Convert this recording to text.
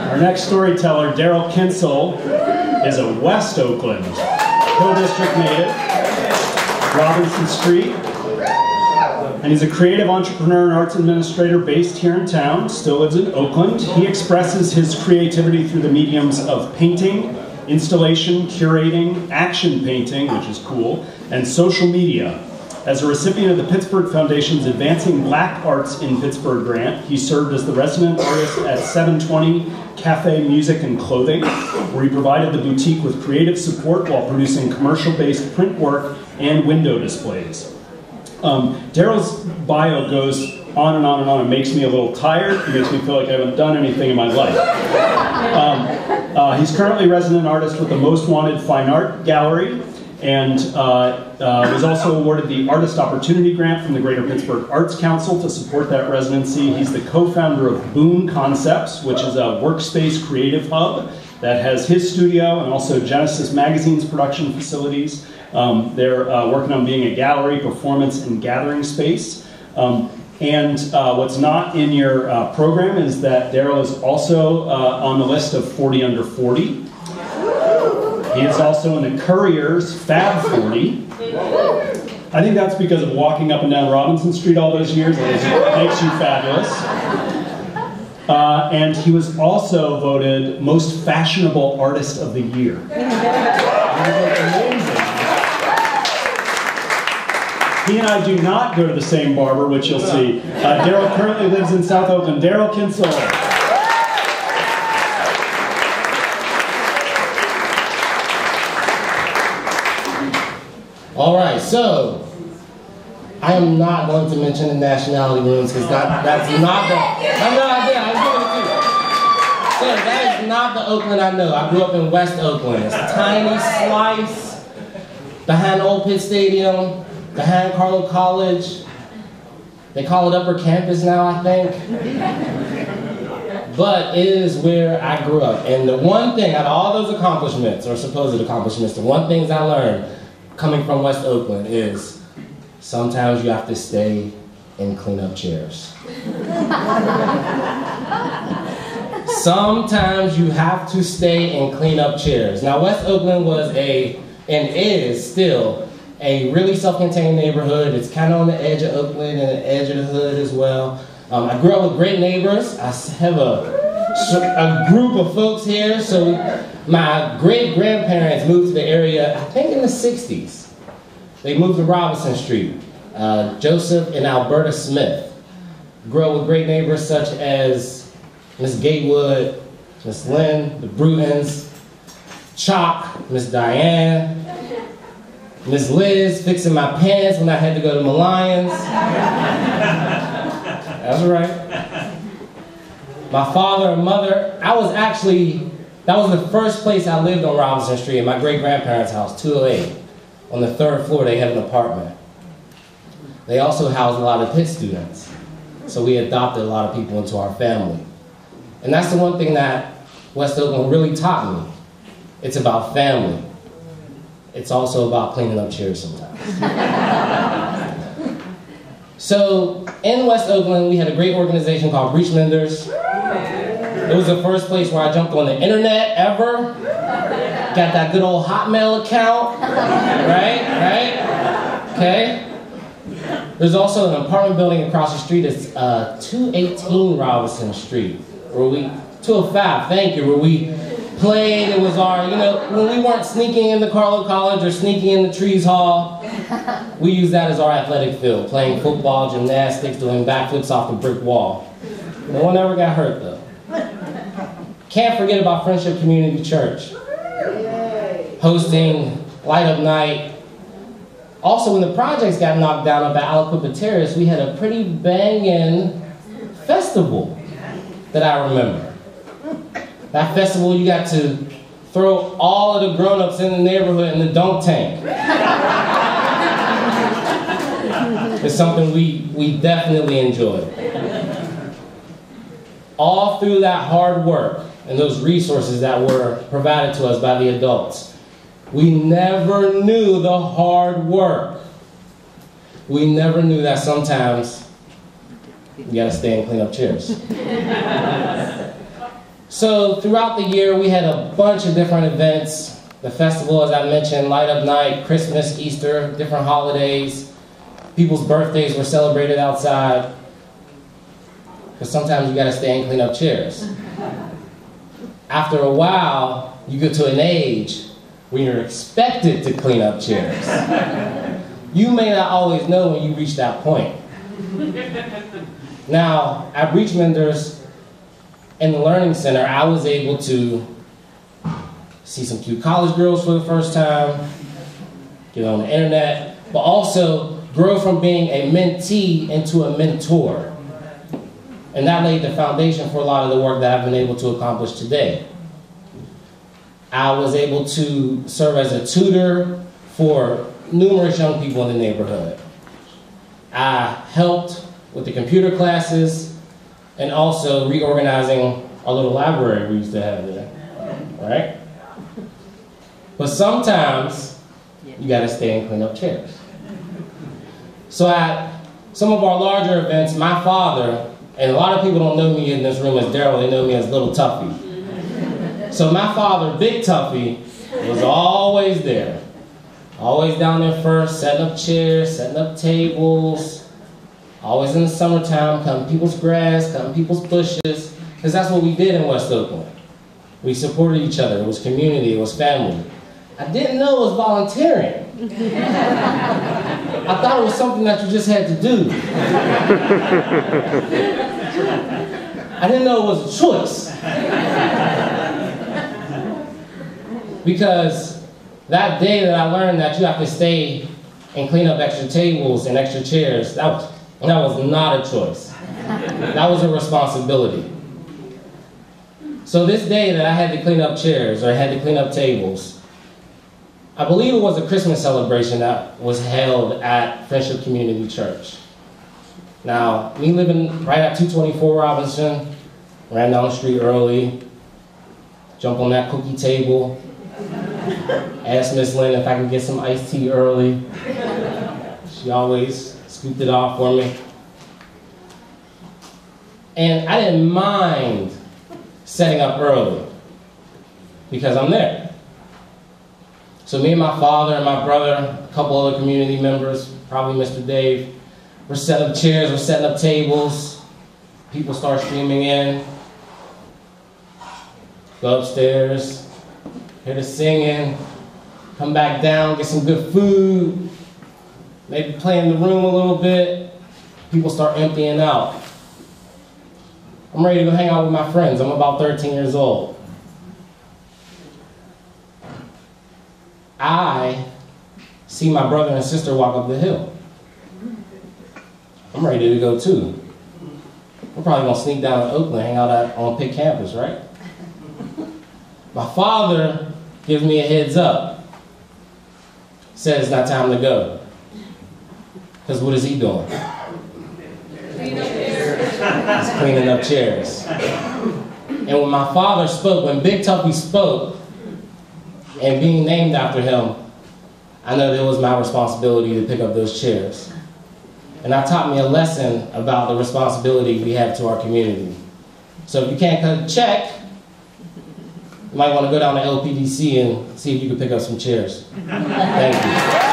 Our next storyteller, Darrell Kinsel, is a West Oakland Hill District native, Robinson Street, and he's a creative entrepreneur and arts administrator based here in town, still lives in Oakland. He expresses his creativity through the mediums of painting, installation, curating, action painting, which is cool, and social media. As a recipient of the Pittsburgh Foundation's Advancing Black Arts in Pittsburgh grant, he served as the resident artist at 720 Cafe Music and Clothing, where he provided the boutique with creative support while producing commercial-based print work and window displays. Darrell's bio goes on and on and on. It makes me a little tired. It makes me feel like I haven't done anything in my life. He's currently resident artist with the Most Wanted Fine Art Gallery, and was also awarded the Artist Opportunity Grant from the Greater Pittsburgh Arts Council to support that residency. He's the co-founder of Boon Concepts, which is a workspace creative hub that has his studio and also Genesis Magazine's production facilities. They're working on being a gallery, performance, and gathering space. What's not in your program is that Darrell is also on the list of 40 under 40. He is also in the Courier's Fab 40. I think that's because of walking up and down Robinson Street all those years. It makes you fabulous. And he was also voted Most Fashionable Artist of the Year. Amazing. He and I do not go to the same barber, which you'll see. Darrell currently lives in South Oakland. Darrell Kinsel. All right, so I am not going to mention the nationality rooms because that's not the. I'm not there. I'm giving it to you. So that is not the Oakland I know. I grew up in West Oakland. It's a tiny slice behind Old Pitt Stadium, behind Carlow College. They call it Upper Campus now, I think. But it is where I grew up. And the one thing, out of all those accomplishments, or supposed accomplishments, the one thing I learned coming from West Oakland is sometimes you have to stay and clean up chairs. Sometimes you have to stay and clean up chairs. Now, West Oakland was and is still, a really self-contained neighborhood. It's kind of on the edge of Oakland and the edge of the hood as well. I grew up with great neighbors. I have a group of folks here. So my great-grandparents moved to the area, I think in the 60s. They moved to Robinson Street. Joseph and Alberta Smith. Grew up with great neighbors such as Miss Gatewood, Miss Lynn, the Brutons, Chalk, Miss Diane, Miss Liz fixing my pants when I had to go to Malians. That's right. My father and mother, that was the first place I lived on Robinson Street, in my great-grandparents' house, 208. On the 3rd floor, they had an apartment. They also housed a lot of Pitt students. So we adopted a lot of people into our family. And that's the one thing that West Oakland really taught me. It's about family. It's also about cleaning up chairs sometimes. So in West Oakland, we had a great organization called Breach Menders. It was the first place where I jumped on the internet ever. Got that good old Hotmail account. Right? Okay. There's also an apartment building across the street. It's 218 Robinson Street. 205, thank you, where we played. It was our, when we weren't sneaking into Carlow College or sneaking in the Trees Hall, we used that as our athletic field, playing football, gymnastics, doing backflips off the brick wall. No one ever got hurt, though. Can't forget about Friendship Community Church, hosting Light Up Night. Also, when the projects got knocked down up at Aliquippa Terrace, we had a pretty banging festival that I remember. That festival, you got to throw all of the grown-ups in the neighborhood in the dunk tank. It's something we definitely enjoyed. All through that hard work and those resources that were provided to us by the adults, we never knew the hard work. We never knew that sometimes you gotta stay and clean up chairs. So throughout the year, we had a bunch of different events. The festival, as I mentioned, Light Up Night, Christmas, Easter, different holidays. People's birthdays were celebrated outside. Because sometimes you gotta stay and clean up chairs. After a while, you get to an age when you're expected to clean up chairs. You may not always know when you reach that point. Now, at Reachmenders, in the Learning Center, I was able to see some cute college girls for the first time, get on the internet, but also grow from being a mentee into a mentor. And that laid the foundation for a lot of the work that I've been able to accomplish today. I was able to serve as a tutor for numerous young people in the neighborhood. I helped with the computer classes and also reorganizing our little library we used to have there, right? But sometimes you gotta stay and clean up chairs. So at some of our larger events, my father, and a lot of people don't know me in this room as Darrell, they know me as Little Tuffy. So my father, Big Tuffy, was always there. Always down there first, setting up chairs, setting up tables. Always in the summertime, cutting people's grass, cutting people's bushes, because that's what we did in West Oakland. We supported each other. It was community. It was family. I didn't know it was volunteering. I thought it was something that you just had to do. I didn't know it was a choice. Because that day that I learned that you have to stay and clean up extra tables and extra chairs, that was not a choice. That was a responsibility. So this day that I had to clean up chairs, or I had to clean up tables, I believe it was a Christmas celebration that was held at Friendship Community Church. Now, me living right at 224 Robinson, ran down the street early, jumped on that cookie table, asked Miss Lynn if I could get some iced tea early. She always scooped it off for me. And I didn't mind setting up early because I'm there. So me and my father and my brother, a couple other community members, probably Mr. Dave, we're setting up chairs, we're setting up tables. People start streaming in. Go upstairs, hear the singing, come back down, get some good food, maybe play in the room a little bit. People start emptying out. I'm ready to go hang out with my friends. I'm about 13 years old. I see my brother and sister walk up the hill. I'm ready to go too. We're probably gonna sneak down to Oakland, hang out on Pitt campus, right? My father gives me a heads up. Says it's not time to go. Because what is he doing? He's cleaning up chairs. And when my father spoke, when Big Tuffy spoke, and being named after him, I know that it was my responsibility to pick up those chairs. And that taught me a lesson about the responsibility we have to our community. So if you can't cut a check, you might want to go down to LPDC and see if you can pick up some chairs. Thank you.